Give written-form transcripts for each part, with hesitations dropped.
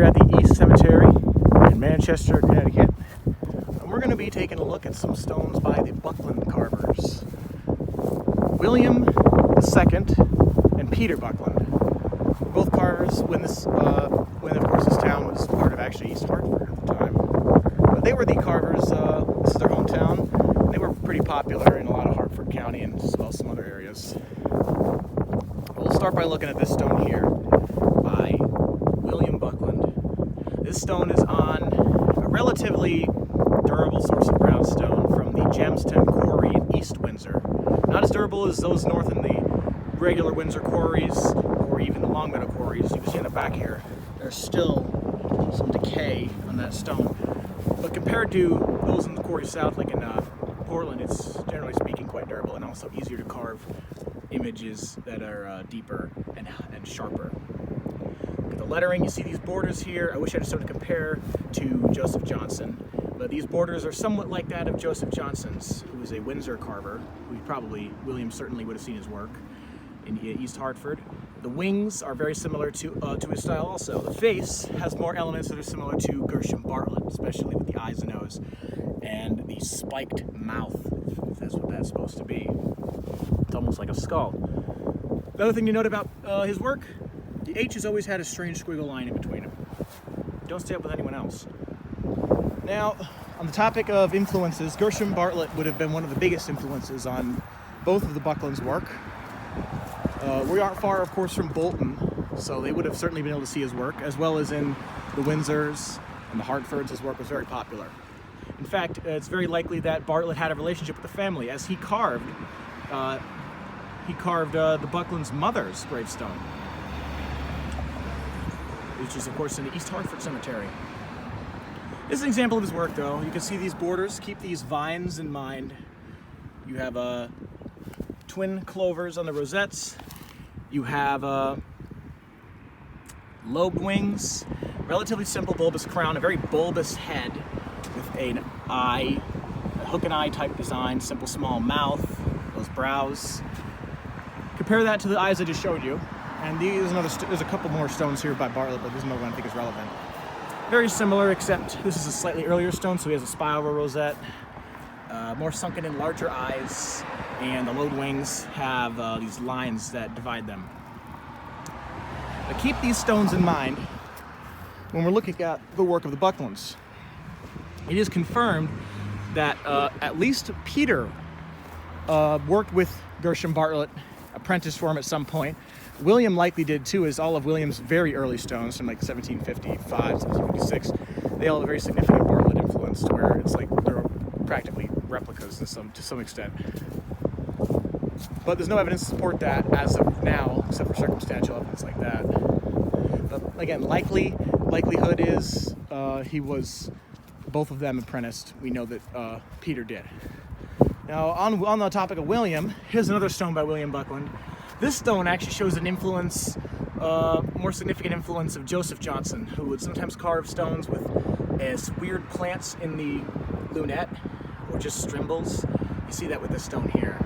here at the East Cemetery in Manchester, Connecticut. And we're going to be taking a look at some stones by the Buckland Carvers. William II and Peter Buckland were both carvers when of course this town was part of actually East Hartford at the time. But they were the carvers, this is their hometown. They were pretty popular in a lot of Hartford County and as well as some other areas. We'll start by looking at this stone here by William Buckland. This stone is on a relatively durable source of brownstone from the Jambstone quarry in East Windsor. Not as durable as those north in the regular Windsor quarries or even the Longmeadow quarries. You can see in the back here, there's still some decay on that stone. But compared to those in the quarry south, like in Portland, it's generally speaking quite durable and also easier to carve images that are deeper and sharper. Look at the lettering, you see these borders here. I wish I had something to compare to Joseph Johnson, but these borders are somewhat like that of Joseph Johnson's, who was a Windsor carver, William certainly would have seen his work in East Hartford. The wings are very similar to his style also. The face has more elements that are similar to Gershom Bartlett, especially with the eyes and nose, and the spiked mouth, if that's what that's supposed to be. It's almost like a skull. The other thing to note about his work, the H has always had a strange squiggle line in between them. Don't stay up with anyone else. Now, on the topic of influences, Gershom Bartlett would have been one of the biggest influences on both of the Buckland's work. We aren't far, of course, from Bolton, so they would have certainly been able to see his work, as well as in the Windsors and the Hartfords. His work was very popular. In fact, it's very likely that Bartlett had a relationship with the family, as he carved the Buckland's mother's gravestone, which is, of course, in the East Hartford Cemetery. This is an example of his work, though. You can see these borders. Keep these vines in mind. You have twin clovers on the rosettes. You have lobed wings, relatively simple bulbous crown, a very bulbous head with an eye, a hook and eye type design, simple small mouth, those brows. Compare that to the eyes I just showed you. And there's a couple more stones here by Bartlett, but there's another one I think is relevant. Very similar, except this is a slightly earlier stone, so he has a spiral rosette, more sunken in, larger eyes, and the lobed wings have these lines that divide them. But keep these stones in mind when we're looking at the work of the Bucklands. It is confirmed that at least Peter worked with Gershom Bartlett, apprenticed for him at some point. William likely did too, as all of William's very early stones from like 1755, 1756, they all have a very significant Bartlett influence, to where it's like they're practically replicas to some extent. But there's no evidence to support that as of now, except for circumstantial evidence like that. But again, likelihood is both of them apprenticed. We know that Peter did. Now, on the topic of William, here's another stone by William Buckland. This stone actually shows an influence, more significant influence of Joseph Johnson, who would sometimes carve stones with weird plants in the lunette, or just strimbles. You see that with this stone here.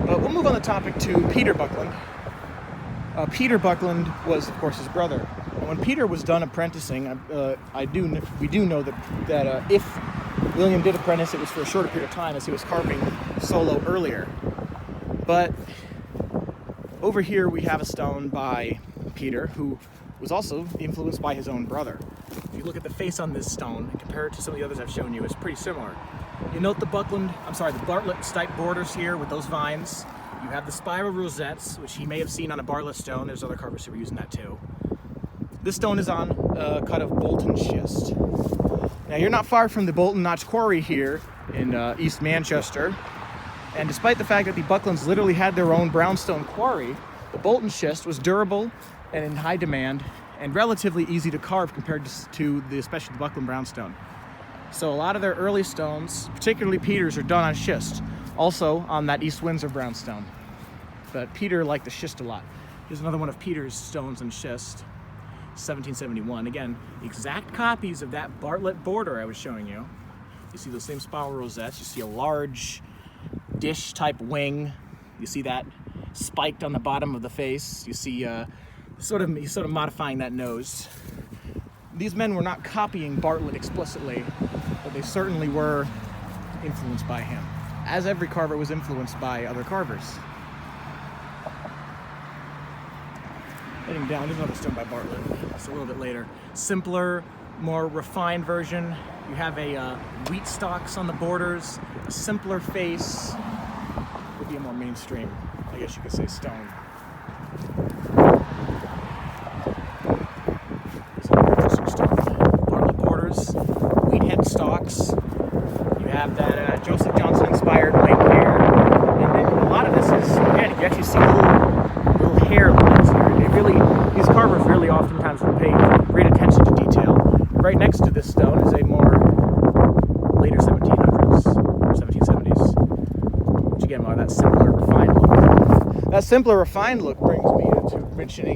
But we'll move on the topic to Peter Buckland. Peter Buckland was, of course, his brother. And when Peter was done apprenticing, we do know that if William did apprentice, it was for a shorter period of time, as he was carving solo earlier. But over here we have a stone by Peter, who was also influenced by his own brother. If you look at the face on this stone and compare it to some of the others I've shown you, it's pretty similar. You note the Bartlett stipe borders here with those vines. You have the spiral rosettes, which he may have seen on a Bartlett stone. There's other carvers who were using that too. This stone is on a cut of Bolton schist. Now, you're not far from the Bolton Notch Quarry here in East Manchester. And despite the fact that the Bucklands literally had their own brownstone quarry, the Bolton schist was durable and in high demand and relatively easy to carve compared to especially the Buckland brownstone. So a lot of their early stones, particularly Peter's, are done on schist. Also on that East Windsor brownstone. But Peter liked the schist a lot. Here's another one of Peter's stones in schist. 1771. Again, exact copies of that Bartlett border I was showing you. You see those same spiral rosettes. You see a large dish type wing. You see that spiked on the bottom of the face. You see He's sort of modifying that nose. These men were not copying Bartlett explicitly, but they certainly were influenced by him, as every carver was influenced by other carvers. Heading down, there's another stone by Bartlett. That's a little bit later. Simpler, more refined version. You have a wheat stalks on the borders, a simpler face. Would be a more mainstream, I guess you could say, stone. Bartlett borders, wheat head stalks. You have that Joseph Johnson inspired white hair. And then a lot of this is, again, you actually see little hair lines here. These carvers really oftentimes will pay great attention to detail. Right next to this stone is a more later 1700s or 1770s, which again, more that simpler, refined look. That simpler, refined look brings me to mentioning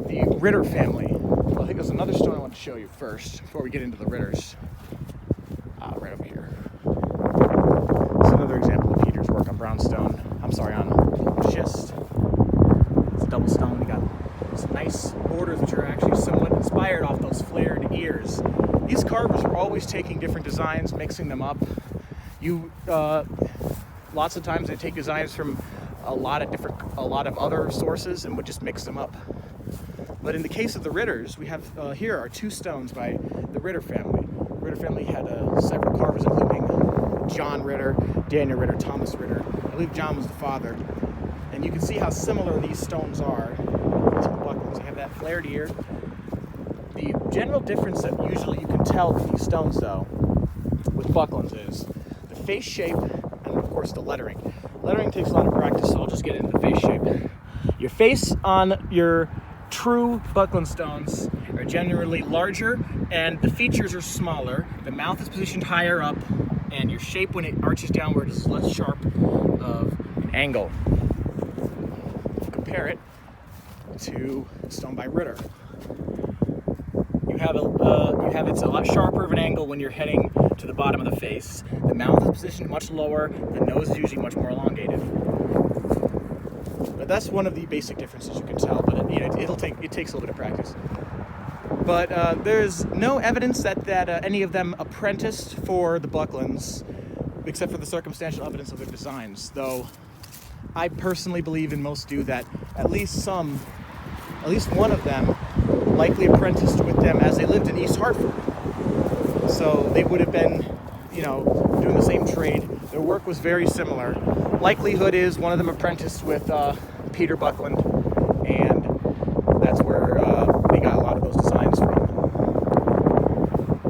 the Ritter family. Well, I think there's another stone I want to show you first before we get into the Ritters. Right over here. It's another example of Peter's work on brownstone. I'm sorry, on schist. It's a double stone. We got some nice borders which are actually somewhat inspired off those flared ears. These carvers are always taking different designs, mixing them up. Lots of times they take designs from a lot of other sources and would just mix them up. But in the case of the Ritters, we have here are two stones by the Ritter family. The Ritter family had several carvers, including John Ritter, Daniel Ritter, Thomas Ritter. I believe John was the father. And you can see how similar these stones are to the Bucklands. You have that flared ear. The general difference that usually you can tell with these stones, though, with Bucklands is the face shape and, of course, the lettering. Lettering takes a lot of practice, so I'll just get into the face shape. Your face on your true Buckland stones are generally larger, and the features are smaller. The mouth is positioned higher up, and your shape, when it arches downward, is less sharp of an angle. Compare it to stone by Ritter. You have it's a lot sharper of an angle when you're heading to the bottom of the face. The mouth is positioned much lower. The nose is usually much more elongated. But that's one of the basic differences you can tell. But it takes a little bit of practice. But there's no evidence that any of them apprenticed for the Bucklands, except for the circumstantial evidence of their designs. Though I personally believe, and most do, that at least one of them likely apprenticed with them as they lived in East Hartford. So they would have been, doing the same trade. Their work was very similar. Likelihood is one of them apprenticed with Peter Buckland, and that's where they got a lot of those designs from.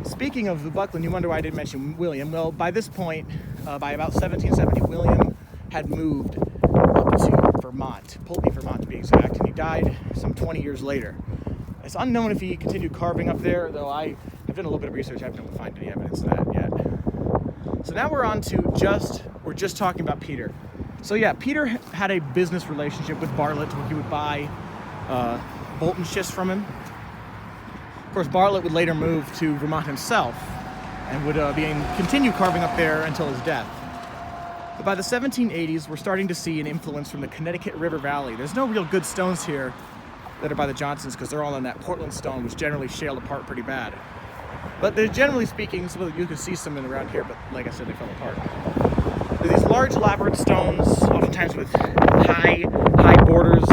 Speaking of the Buckland, you wonder why I didn't mention William. Well, by this point, by about 1770, William had moved up to Vermont, Pulteney, Vermont to be exact, and he died some 20 years later. It's unknown if he continued carving up there, though I've done a little bit of research. I haven't been able to find any evidence of that yet. So now we're on to we're just talking about Peter. So yeah, Peter had a business relationship with Bartlett where he would buy Bolton schist from him. Of course, Bartlett would later move to Vermont himself and would continue carving up there until his death. But by the 1780s, we're starting to see an influence from the Connecticut River Valley. There's no real good stones here that are by the Johnsons because they're all on that Portland stone, which generally shaled apart pretty bad. But they're generally speaking, you can see some in around here, but like I said, they fell apart. They're these large, elaborate stones, oftentimes with high borders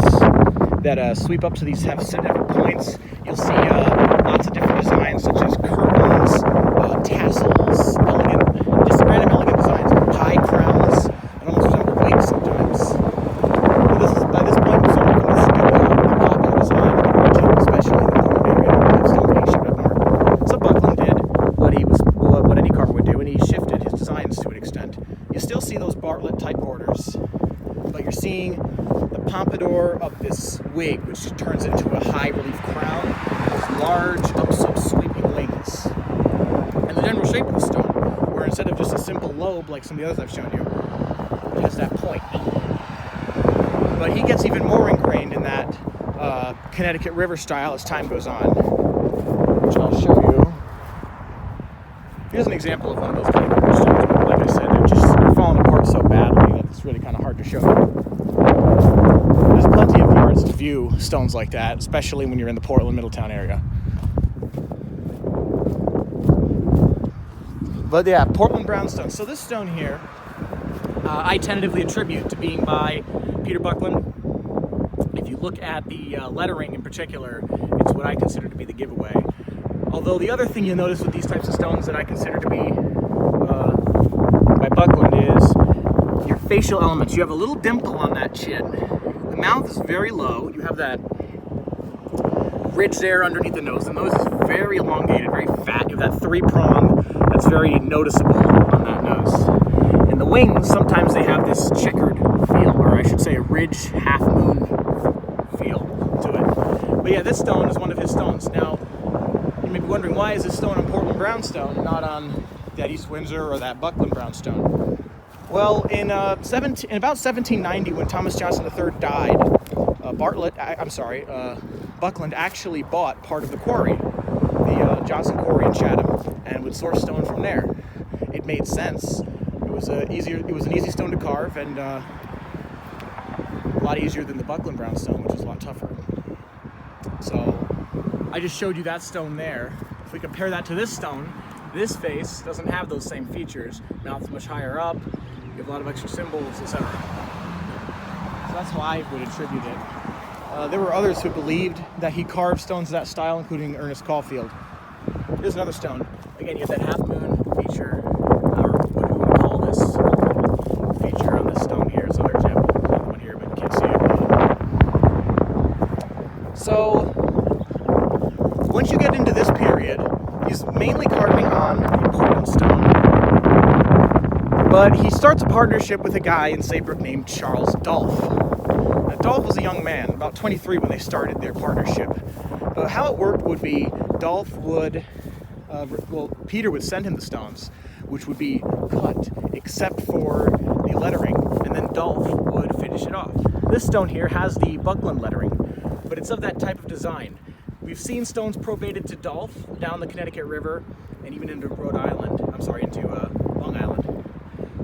that sweep up to these have different points. You'll see lots of different designs, such as curtains, tassels, just random elegant designs, high crowns, and almost resemble wigs sometimes. By this point, we're starting to see a popular design in the region, especially in the Tolland area, where stones being shipped up north. So Buckland did what any carver would do, and he shifted his designs to an extent. You still see those Bartlett-type borders, but you're seeing the pompadour of this wig, which turns into a high relief crown, with large, sweeping wings. And the general shape of the stone, where instead of just a simple lobe like some of the others I've shown you, it has that point. But he gets even more ingrained in that Connecticut River style as time goes on, which I'll show you. Here's an example of one of those Connecticut River stones, but like I said, they're falling apart so badly that it's really kind of hard to show you. There's plenty of the cards to view stones like that, especially when you're in the Portland, Middletown area. But yeah, Portland brownstone. So this stone here, I tentatively attribute to being by Peter Buckland. If you look at the lettering in particular, it's what I consider to be the giveaway. Although the other thing you'll notice with these types of stones that I consider to be by Buckland is your facial elements. You have a little dimple on that chin. The mouth is very low. You have that ridge there underneath the nose. The nose is very elongated, very fat. You have that three prong that's very noticeable on that nose. And the wings, sometimes they have this checkered feel, or I should say a ridge, half moon feel to it. But yeah, this stone is one of his stones. Now, you may be wondering, why is this stone on Portland brownstone and not on that East Windsor or that Buckland brownstone? Well, in about 1790, when Thomas Johnson III died, Buckland actually bought part of the quarry, the Johnson Quarry in Chatham, and would source stone from there. It made sense. It was an easy stone to carve, and a lot easier than the Buckland brownstone, which is a lot tougher. So I just showed you that stone there. If we compare that to this stone, this face doesn't have those same features. Mouth's much higher up, you have a lot of extra symbols, etc. So that's how I would attribute it. There were others who believed that he carved stones of that style, including Ernest Caulfield. Here's another stone. Again, you have that half moon feature, or what do we want to call this feature on this stone here. It's another example. Another one here, but you can't see it. So once you get into this period, he's mainly carving on the Portland stone. But he starts a partnership with a guy in Saybrook named Charles Dolph. Now, Dolph was a young man, about 23 when they started their partnership. How it worked would be Dolph would, Peter would send him the stones, which would be cut except for the lettering, and then Dolph would finish it off. This stone here has the Buckland lettering, but it's of that type of design. We've seen stones probated to Dolph down the Connecticut River and even into Long Island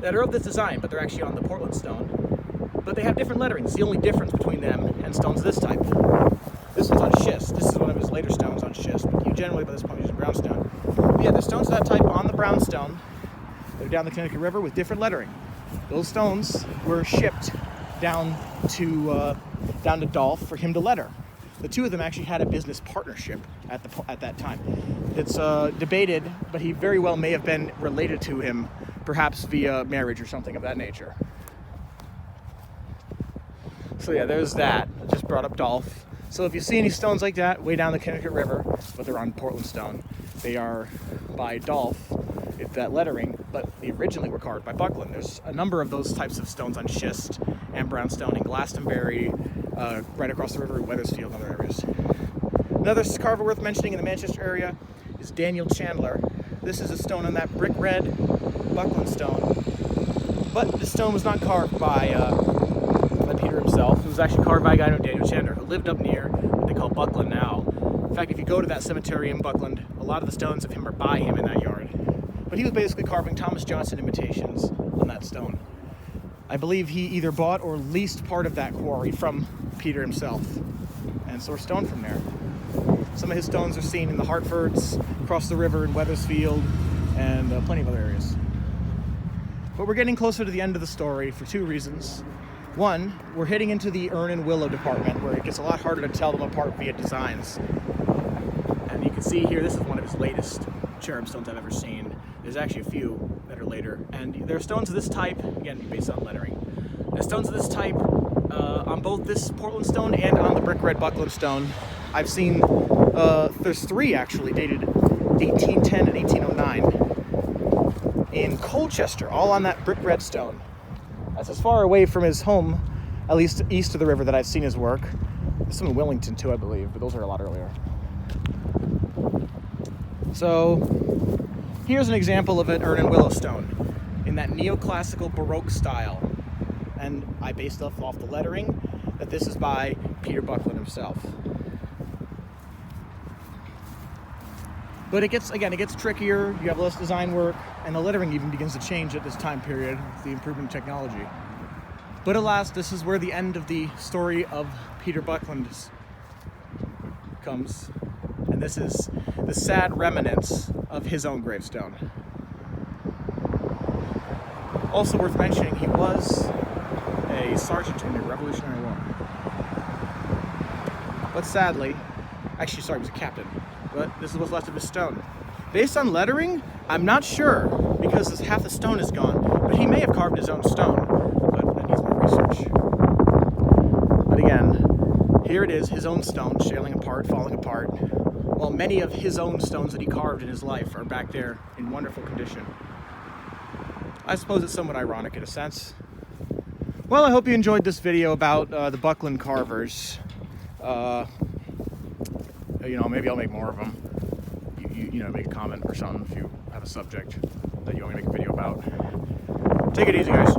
that are of this design, but they're actually on the Portland stone. But they have different lettering. It's the only difference between them and stones of this type. This one's on schist. This is one of his later stones on schist, but you generally by this point use brownstone. But yeah, there's stones of that type on the brownstone. They're down the Connecticut River with different lettering. Those stones were shipped down to Dolph for him to letter. The two of them actually had a business partnership at that time. It's debated, but he very well may have been related to him, perhaps via marriage or something of that nature. So yeah, there's that. Just brought up Dolph. So if you see any stones like that way down the Connecticut River, but they're on Portland stone, they are by Dolph, if that lettering, but they originally were carved by Buckland. There's a number of those types of stones on schist and brownstone in Glastonbury, right across the river in Wethersfield and other areas. Another carver worth mentioning in the Manchester area is Daniel Chandler. This is a stone on that brick red Buckland stone, but this stone was not carved by Peter himself. It was actually carved by a guy named Daniel Chandler who lived up near what they call Buckland now. In fact, if you go to that cemetery in Buckland, a lot of the stones of him are by him in that yard. But he was basically carving Thomas Johnson imitations on that stone. I believe he either bought or leased part of that quarry from Peter himself and sourced stone from there. Some of his stones are seen in the Hartfords, across the river in Wethersfield, and plenty of other areas. But we're getting closer to the end of the story for two reasons. One, we're heading into the urn and willow department, where it gets a lot harder to tell them apart via designs. And you can see here, this is one of his latest cherub stones I've ever seen. There's actually a few that are later. And there are stones of this type, again, based on lettering. There's stones of this type on both this Portland stone and on the brick red Buckland stone. I've seen, there's three actually, dated 1810 and 1809 in Colchester, all on that brick red stone. That's as far away from his home, at least east of the river, that I've seen his work. There's some in Wellington too, I believe, but those are a lot earlier. So here's an example of an urn and willow stone in that neoclassical Baroque style. And I based off the lettering that this is by Peter Buckland himself. But it gets trickier, you have less design work, and the lettering even begins to change at this time period with the improvement in technology. But alas, this is where the end of the story of Peter Buckland comes. And this is the sad remnants of his own gravestone. Also worth mentioning, he was a sergeant in the Revolutionary War. But sadly, actually sorry, he was a captain. But this is what's left of his stone. Based on lettering, I'm not sure, because half the stone is gone, but he may have carved his own stone, but that needs more research. But again, here it is, his own stone, shailing apart, falling apart, while many of his own stones that he carved in his life are back there in wonderful condition. I suppose it's somewhat ironic in a sense. Well, I hope you enjoyed this video about the Buckland Carvers. You know, maybe I'll make more of them. You know, make a comment or something if you have a subject that you want me to make a video about. Take it easy, guys.